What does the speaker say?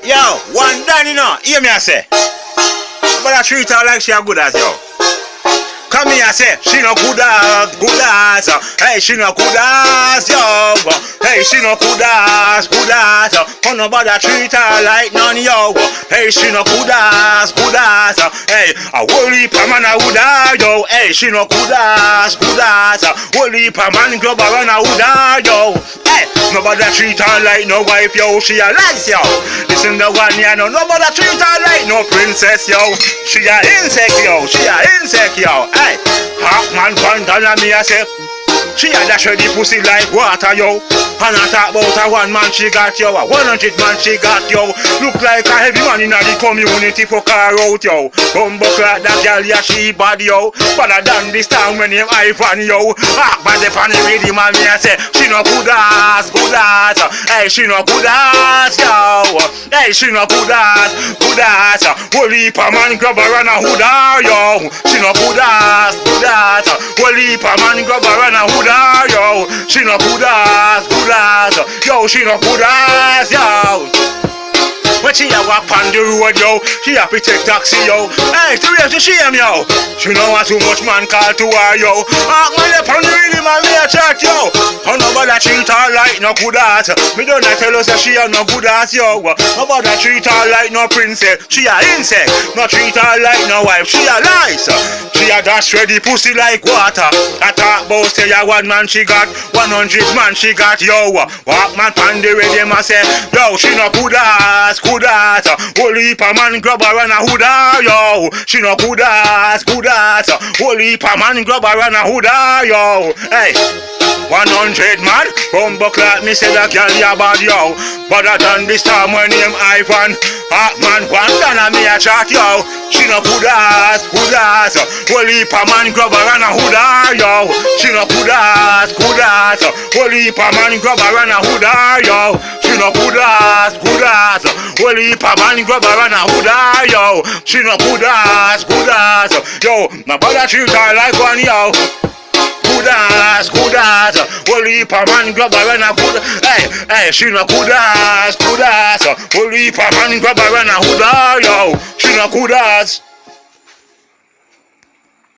Yo, one done, you know. Hear me, I say. But I treat her like she a good as yo. Come here, I say, she no good as, hey, she no good as, yo. Hey, she no good as, oh, nobody treat her like none, yo. Hey, she no good as, hey, a whole heap of man a would yo. Hey, she no good as, whole heap of man grab around a would yo. Hey, nobody treat her like no wife, yo. She a nice, yo. Listen the one, you know, nobody treat her like no princess, yo. She a insect, yo. She a insect, yo. Hey, hot man pantana me I say. She a dash the pussy like water, yo. And I talk about a one man she got, yo. A 100 man she got, yo. Look like a heavy man in the community for car out, yo. Bumbo like that girl, yeah, she bad, yo. Better than this time when him Ivan, yo. Ah, man, the funny with him, man, me I say. She no good ass. Hey, she no good ass, yo. Hey, she no good ass. Whole heap of man grab her and a hood, yo. She no good ass. Whole heap of man grab her and a hood, yo. She no good ass. Yo, she no good ass, yo. When she a walk on the road, yo, she happy take taxi, yo. Hey, to real to shame, yo. She know what too much man call to her, yo. Ah, man, up on the rhythm and me a chat, yo. Oh, nobody treat her like no good ass. Me don't tell us that she a no good ass, yo. Nobody treat her like no princess. She a insect. No treat her like no wife. She a nice. She a dash ready pussy like water. I talk about say a one man she got, 100 man she got, yo. Walk man pan the rhythm and say, yo, she no good ass. Whole heap of man grab her and a hood, yo. She no good ass. Whole heap of man grab her and a hood, yo. Hey, 100 man, bumbo clock me say that girl ya bad, yo. Better than this time when him Ivan. Hot man one done and me a chat, yo. She no good ass. Whole heap of man grab her and a hood, yo. She no good ass. Whole heap of man grab her and a hood, yo. She no good ass. Whole heap of man grab her and a hood, yo. She no good ass. Yo, my brother treat her like one, yo. Good ass. Whole heap of man grab her and a hood. Hey, she no good ass. Whole heap of man grab her and a hood, yo. She no good ass.